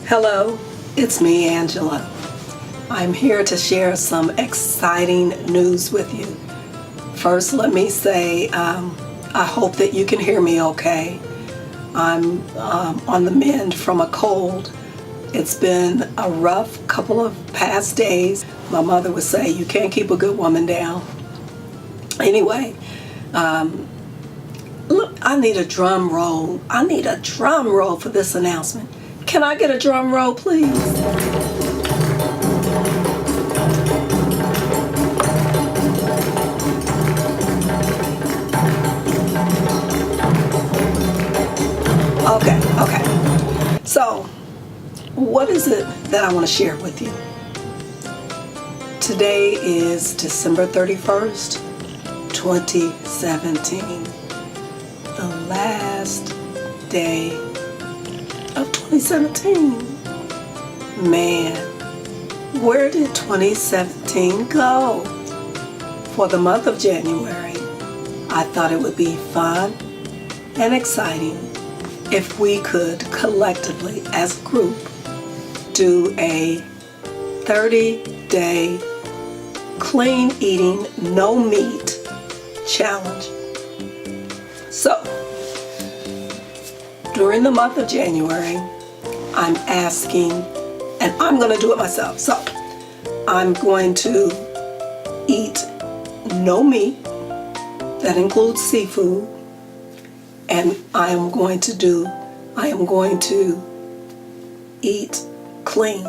Hello, it's me, Angela. I'm here to share some exciting news with you. First, let me say I hope that you can hear me okay. I'm on the mend from a cold. It's been a rough couple of past days. My mother would say, you can't keep a good woman down. Anyway, look, I need a drum roll. I need a drum roll for this announcement. Can I get a drum roll, please? Okay. So, what is it that I want to share with you? Today is December 31st, 2017. The last day of 2017. Man, where did 2017 go? For the month of January, I thought it would be fun and exciting if we could collectively, as a group, do a 30-day clean eating, no meat challenge. So, during the month of January, I'm asking, and I'm going to do it myself. So, I'm going to eat no meat. That includes seafood. And I am going to eat clean.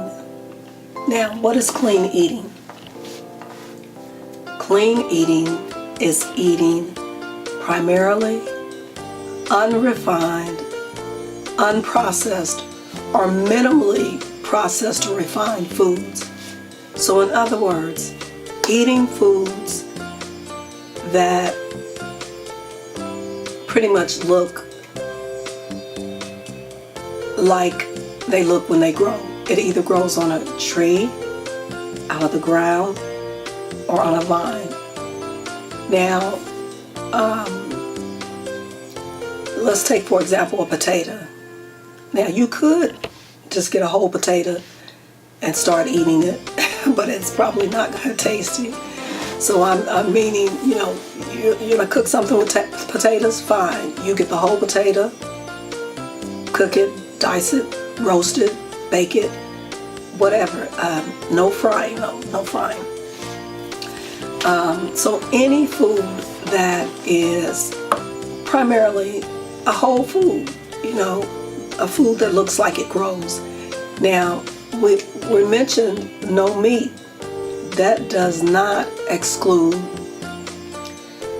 Now, what is clean eating? Clean eating is eating primarily unrefined, unprocessed, or minimally processed or refined foods. So in other words, eating foods that pretty much look like they look when they grow. It either grows on a tree, out of the ground, or on a vine. Now, let's take, for example, a potato. Now, you could just get a whole potato and start eating it, but it's probably not going to taste tasty. So I'm meaning, you're going to cook something with potatoes, fine. You get the whole potato, cook it, dice it, roast it, bake it, whatever. No frying, no frying. So any food that is primarily a whole food, a food that looks like it grows. Now, we mentioned no meat. That does not exclude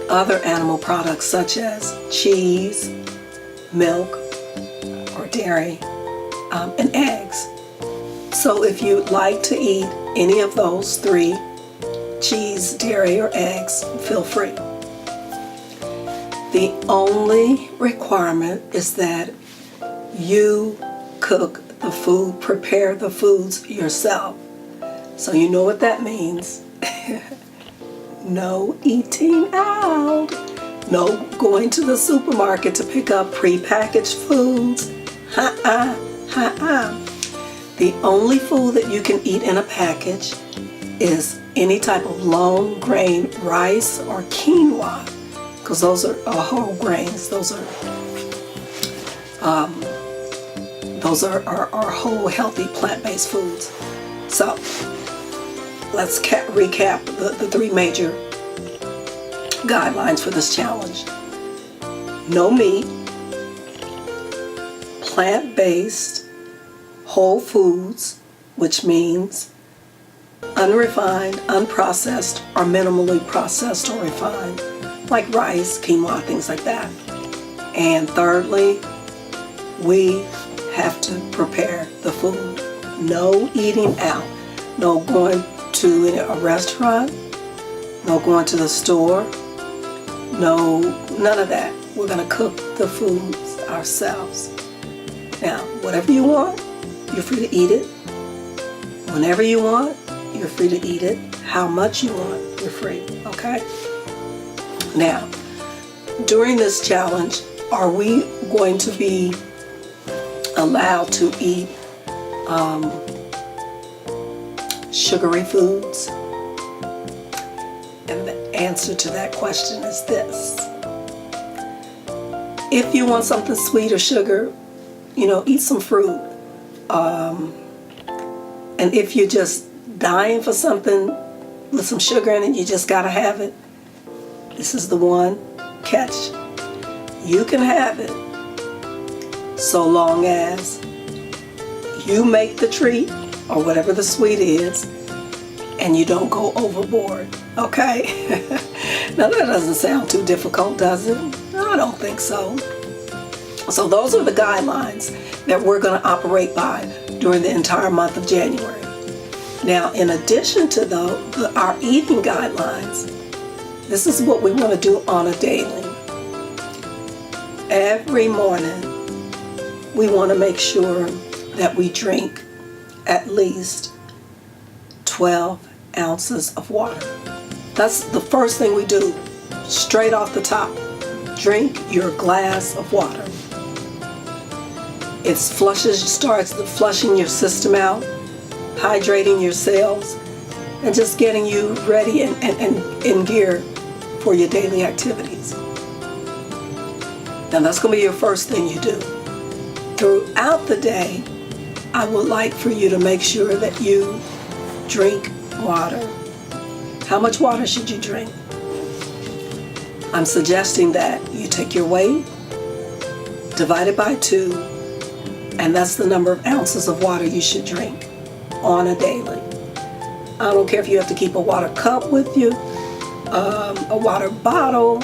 other animal products such as cheese, milk, or dairy, and eggs. So if you'd like to eat any of those three, cheese, dairy, or eggs, feel free. The only requirement is that you cook the food, prepare the foods yourself. So you know what that means. No eating out. No going to the supermarket to pick up prepackaged foods. The only food that you can eat in a package is any type of long grain rice or quinoa, because those are whole grains. Those are whole, healthy, plant-based foods. So let's recap the three major guidelines for this challenge. No meat, plant-based, whole foods, which means unrefined, unprocessed, or minimally processed or refined, like rice, quinoa, things like that. And thirdly, we have to prepare the food. No eating out. No going to a restaurant. No going to the store. No, none of that. We're going to cook the foods ourselves. Now, whatever you want, you're free to eat it. Whenever you want, you're free to eat it. How much you want, you're free. Okay? Now, during this challenge, are we going to be allowed to eat sugary foods? And the answer to that question is this. If you want something sweet or sugar, eat some fruit. And if you're just dying for something with some sugar in it, you just gotta have it, this is the one catch. You can have it so long as you make the treat or whatever the sweet is and you don't go overboard, okay? Now that doesn't sound too difficult, does it? I don't think so. So those are the guidelines that we're going to operate by during the entire month of January. Now, in addition to our eating guidelines, this is what we want to do on a daily. Every morning, we want to make sure that we drink at least 12 ounces of water. That's the first thing we do, straight off the top. Drink your glass of water. It starts flushing your system out, hydrating your cells, and just getting you ready and in gear for your daily activities. Now that's going to be your first thing you do. Throughout the day, I would like for you to make sure that you drink water. How much water should you drink? I'm suggesting that you take your weight, divide it by 2, and that's the number of ounces of water you should drink on a daily. I don't care if you have to keep a water cup with you, a water bottle,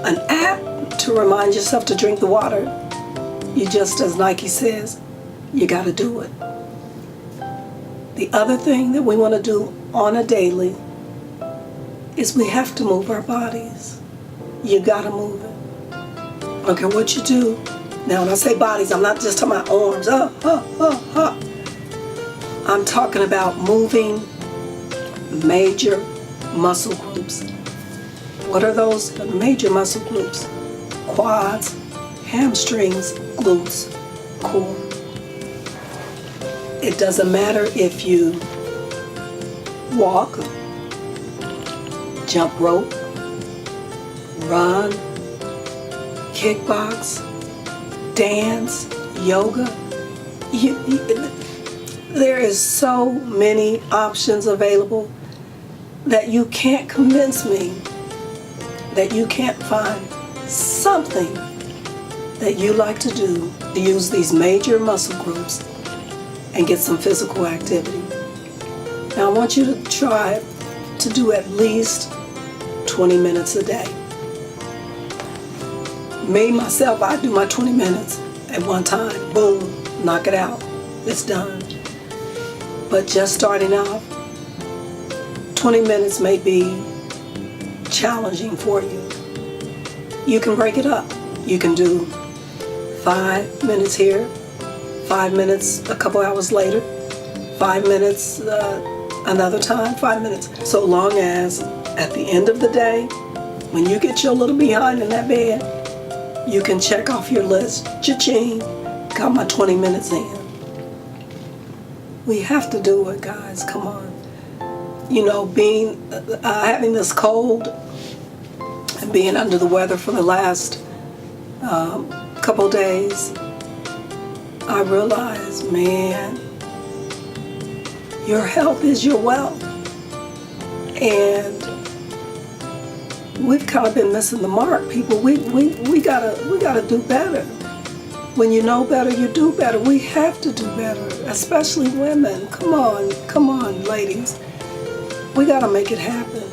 an app to remind yourself to drink the water. You just, as Nike says, you got to do it. The other thing that we want to do on a daily is we have to move our bodies. You got to move it. I don't care what you do. Now, when I say bodies, I'm not just talking about arms. I'm talking about moving major muscle groups. What are those major muscle groups? Quads, hamstrings, glutes, core. It doesn't matter if you walk, jump rope, run, kickbox, dance, yoga. There is so many options available that you can't convince me that you can't find something that you like to do to use these major muscle groups and get some physical activity. Now I want you to try to do at least 20 minutes a day. Me, myself, I do my 20 minutes at one time. Boom, knock it out. It's done. But just starting off, 20 minutes may be challenging for you. You can break it up. You can do 5 minutes here, 5 minutes a couple hours later, 5 minutes another time, 5 minutes. So long as at the end of the day, when you get your little behind in that bed, you can check off your list. Cha-ching, got my 20 minutes in. We have to do it, guys. Come on. Having this cold and being under the weather for the last couple days, I realized, man, your health is your wealth. And we've kind of been missing the mark, people. We gotta do better. When you know better, you do better. We have to do better, especially women. Come on, ladies. We gotta make it happen.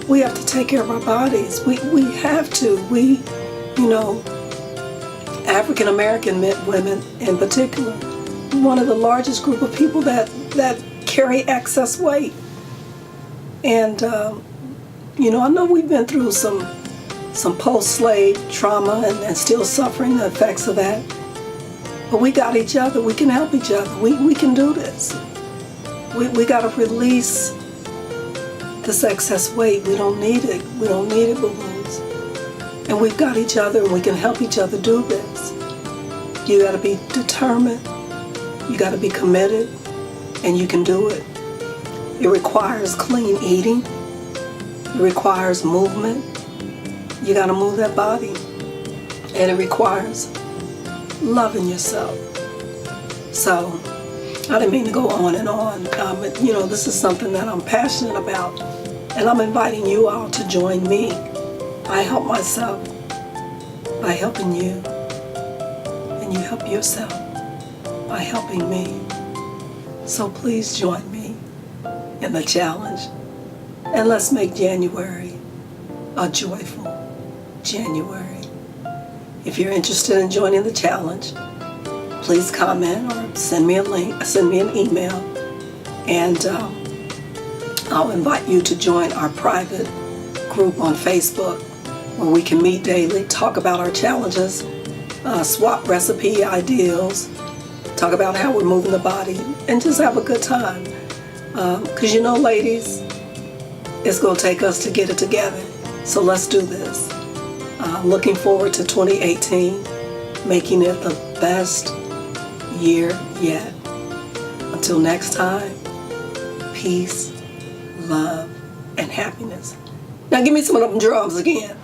We have to take care of our bodies. We have to. African American women in particular, one of the largest group of people that carry excess weight. And I know we've been through some post-slave trauma and still suffering the effects of that. But we got each other. We can help each other. We can do this. We got to release this excess weight. We don't need it. We don't need it, boo-boos. And we've got each other, and we can help each other do this. You got to be determined. You got to be committed, and you can do it. It requires clean eating. It requires movement. You got to move that body. And it requires loving yourself. So, I didn't mean to go on and on. But, this is something that I'm passionate about. And I'm inviting you all to join me. I help myself by helping you. And you help yourself by helping me. So please join me in the challenge. And let's make January a joyful January. If you're interested in joining the challenge, please comment or send me a link, send me an email, and I'll invite you to join our private group on Facebook where we can meet daily, talk about our challenges, swap recipe ideals, talk about how we're moving the body, and just have a good time. Because ladies, it's going to take us to get it together. So let's do this. Looking forward to 2018, making it the best year yet. Until next time, peace, love, and happiness. Now give me some of them drums again.